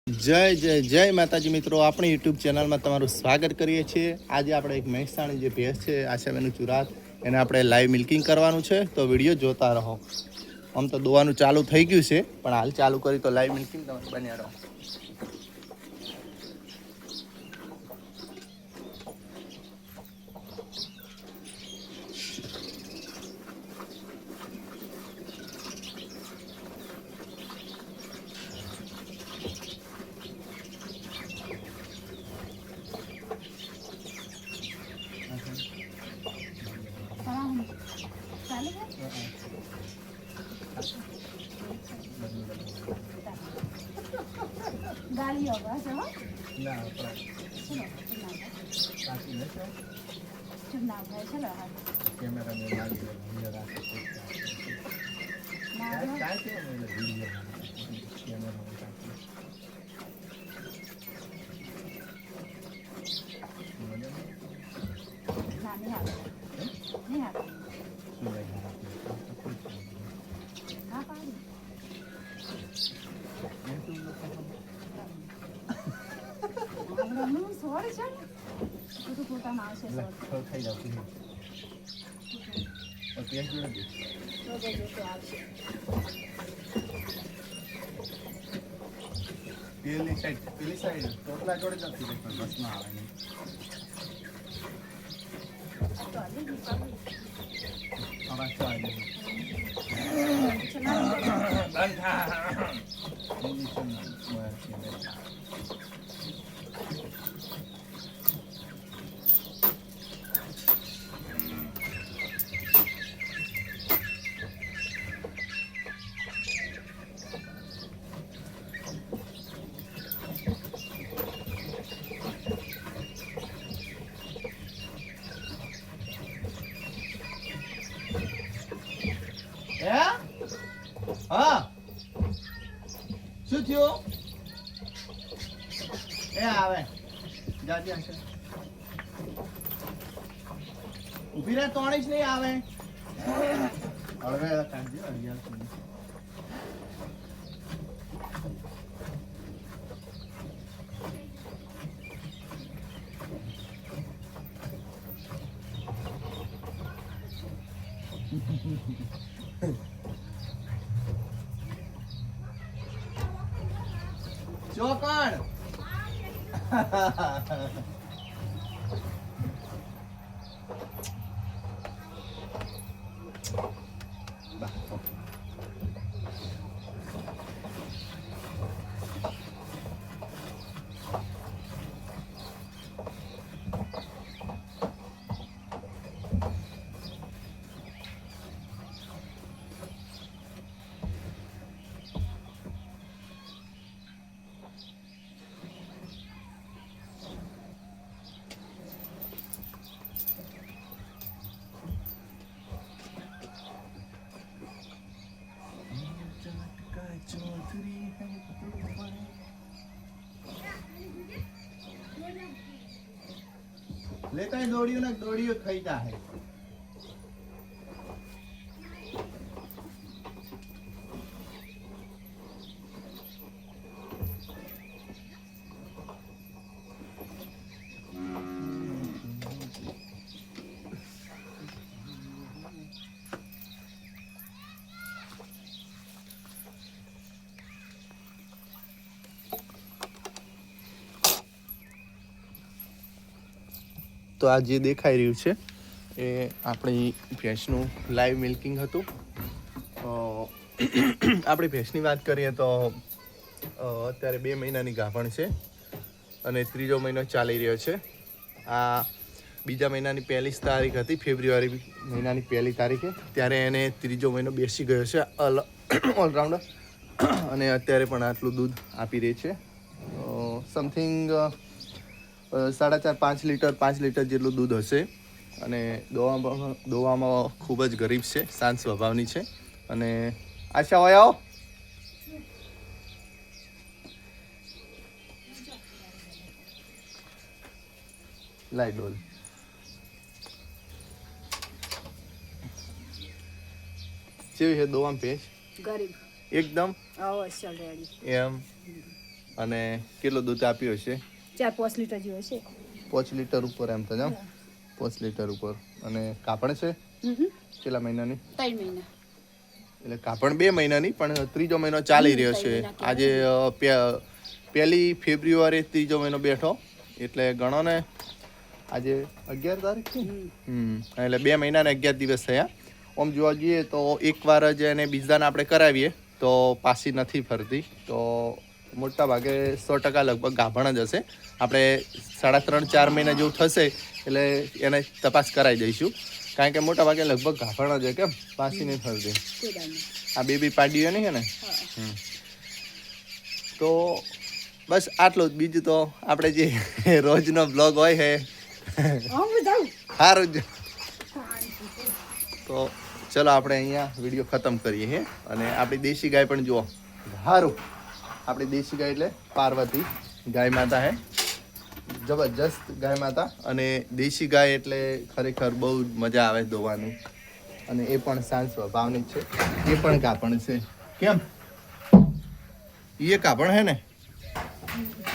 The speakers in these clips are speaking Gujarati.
જય જય જય માતાજી મિત્રો, આપણી યુટ્યુબ ચેનલમાં તમારું સ્વાગત કરીએ છીએ। આજે આપણે એક મહેસાણી જે ભેંસ છે આશાબેનું ચુરાત, એને આપણે લાઈવ મિલ્કિંગ કરવાનું છે, તો વિડીયો જોતા રહો। આમ તો દોવાનું ચાલુ થઈ ગયું છે, પણ હાલ ચાલુ કરી તો લાઈવ મિલ્કિંગ તમે બન્યા રહો। गाड़ी होगा जो ना चुनाव है चलो कैमरा में लागी वीडियो राख काय के वीडियो कैमरा में नहीं आता हाँ पानी हमने सोरे चल तो फोटा मार से सोर खाई जाती है और पेट जोड़ दे तो जो आवश्यक પેલી સાઈડ ટોપલા જોડે જતી રહી પણ બસમાં આવે નહીં तो अभी भी पानी હવે ચાલે चला બંધા હા શું થયું એ આવે જાજી હશે ઉભી રહે તોણી જ નહીં આવે હળવે કાઢજો અડિયાર સુધી ચોકણ लेता है दौड़ियो खाई जा है તો આ જે દેખાઈ રહ્યું છે એ આપણી ભેંસનું લાઈવ મિલ્કિંગ હતું। આપણી ભેંસની વાત કરીએ તો અત્યારે 2 મહિનાની ગાભણ છે અને ત્રીજો મહિનો ચાલી રહ્યો છે। આ બીજા મહિનાની 1 તારીખ હતી, ફેબ્રુઆરી મહિનાની 1 તારીખે, ત્યારે એને ત્રીજો મહિનો બેસી ગયો છે ઓલરાઉન્ડર, અને અત્યારે પણ આટલું દૂધ આપી રહી છે। સમથિંગ 4.5 લીટર 5 લીટર જેટલું દૂધ હશે, અને દોવામાં ખૂબ જ ગરીબ છે, શાંત સ્વભાવની છે। અને આશા હોય આવો લાઈ ડોલ કેવી છે દોવામાં ભેંસ? गरीब एकदम अवश्य रेडी એમ અને કેટલું દૂધ આપ્યું હશે? 4-5 લીટર જેવો છે. 5 લીટર ઉપર એમ તો જામ 5 લીટર ઉપર. અને કાપણ છે કેટલા મહિનાની? 3 મહિના. એટલે કાપણ 2 મહિનાની, પણ ત્રીજો મહિનો ચાલી રહ્યો છે. આજે 1 ફેબ્રુઆરી ત્રીજો મહિનો બેઠો, એટલે ગણો ને આજે 11 તારીખ છે. એટલે 2 મહિના ને 11 દિવસ થયા. આમ જોવા જઈએ તો એકવાર જ એને બીજદાન આપણે કરાવીએ તો પાછી નથી ફરતી. તો મોટા ભાગે 100% લગભગ ગાભણ જ હશે. આપણે 3.5-4 મહિના જેવું થશે એટલે એને તપાસ કરાવી દઈશું, કારણ કે મોટા ભાગે લગભગ ગાભણ જ કેમ પાછી નહીં ફરતી. આ બેબી પાડીઓ નહીં ને. તો બસ આટલું જ. બીજું તો આપણે જે રોજનો બ્લોગ હોય છે સારું જ. તો ચલો આપણે અહીંયા વિડીયો ખતમ કરીએ હે. અને આપણી દેશી ગાય પણ જુઓ સારું. આપણી દેશી ગાય એટલે પાર્વતી ગાય માતા હે, જબરજસ્ત ગાય માતા. અને દેશી ગાય એટલે ખરેખર બહુ મજા આવે દોવાની. અને એ પણ શાંત સ્વભાવની છે. એ પણ કાપણ છે. કેમ એ કાપણ હે ને.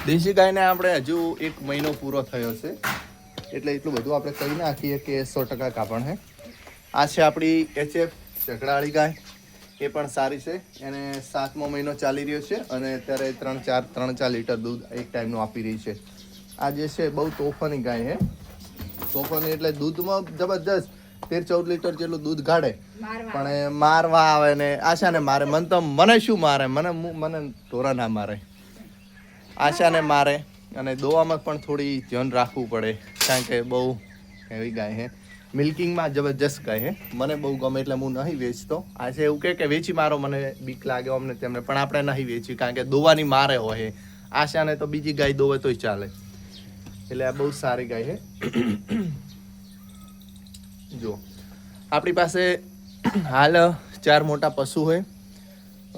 દેશી ગાયને આપણે હજુ 1 મહિનો પૂરો થયો છે, એટલે એટલું બધું આપણે કહી નાખીએ કે 100% કાપણ હે. આ છે આપણી HF ઝઘડાવાળી ગાય. એ પણ સારી છે. એને 7મો મહિનો ચાલી રહ્યો છે અને અત્યારે 3-4 લીટર દૂધ એક ટાઈમનું આપી રહી છે. આ જે છે બહુ તોફાની ગાય છે. તોફાની એટલે દૂધમાં જબરજસ્ત 13-14 લીટર જેટલું દૂધ કાઢે, પણ એ મારવા આવે ને આશાને મારે. મને શું મારે? મને ઢોરા ના મારે, આશાને મારે. અને દોવામાં પણ થોડી ધ્યાન રાખવું પડે, કારણ કે બહુ હેવી ગાય છે. મિલ્કિંગમાં જબરજસ્ત ગાય છે. મને બહુ ગમે એટલે હું નહીં વેચતો. આજે એવું કે વેચી મારો, મને બીક લાગે અમને તેમને, પણ આપણે નહીં વેચી, કારણ કે દોવાની મારે હોય. આશાને તો બીજી ગાય દોવે તોય ચાલે. એટલે આ બહુ સારી ગાય છે. જો આપણી પાસે હાલ 4 મોટા પશુ હોય,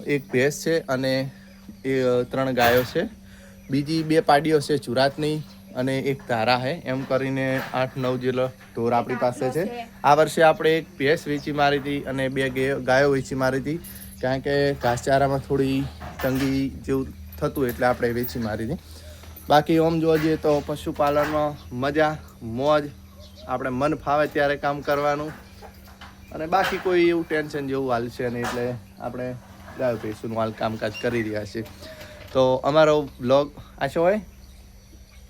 1 ભેંસ છે અને 3 ગાયો છે. બીજી 2 પાડીઓ છે ચુરાતની અને 1 ધારા છે. એમ કરીને 8-9 જેટલો ઢોર આપણી પાસે છે. આ વર્ષે આપણે 1 ભેંસ વેચી મારી હતી અને 2 ગાયો વેચી મારી હતી, કારણ કે ઘાસચારામાં થોડી તંગી જેવું થતું એટલે આપણે વેચી મારી હતી. બાકી આમ જોવા જઈએ તો પશુપાલનમાં મજા મોજ. આપણે મન ફાવે ત્યારે કામ કરવાનું, અને બાકી કોઈ એવું ટેન્શન જેવું હાલ છે નહીં. એટલે આપણે ગાયો ભેંસુનું હાલ કામકાજ કરી રહ્યા છીએ. તો અમારો બ્લોગ આશો હોય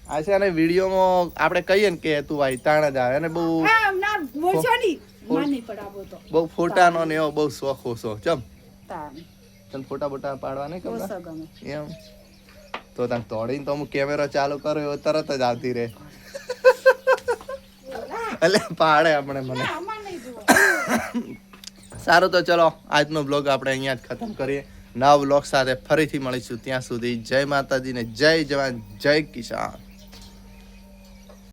આ છે. અને વિડીયોમાં આપણે કહીએ ને કે તું ભાઈ તાણ જ આવે, અને બહુ ફોટાનો ને એવો બહુ શોખ ઓછો. ચમ તને ફોટા બોટા પાડવા નહીં ગમે એમ? તો તને તોડીને તો હું કેમેરો ચાલુ કર્યો તરત જ આવતી રહે. એટલે પાડે આપણે મને. સારું, તો ચલો આજનો બ્લોગ આપણે અહીંયા જ ખતમ કરીએ. નવા બ્લોગ સાથે ફરીથી મળીશું. ત્યાં સુધી જય માતાજી ને જય જવાન જય કિસાન.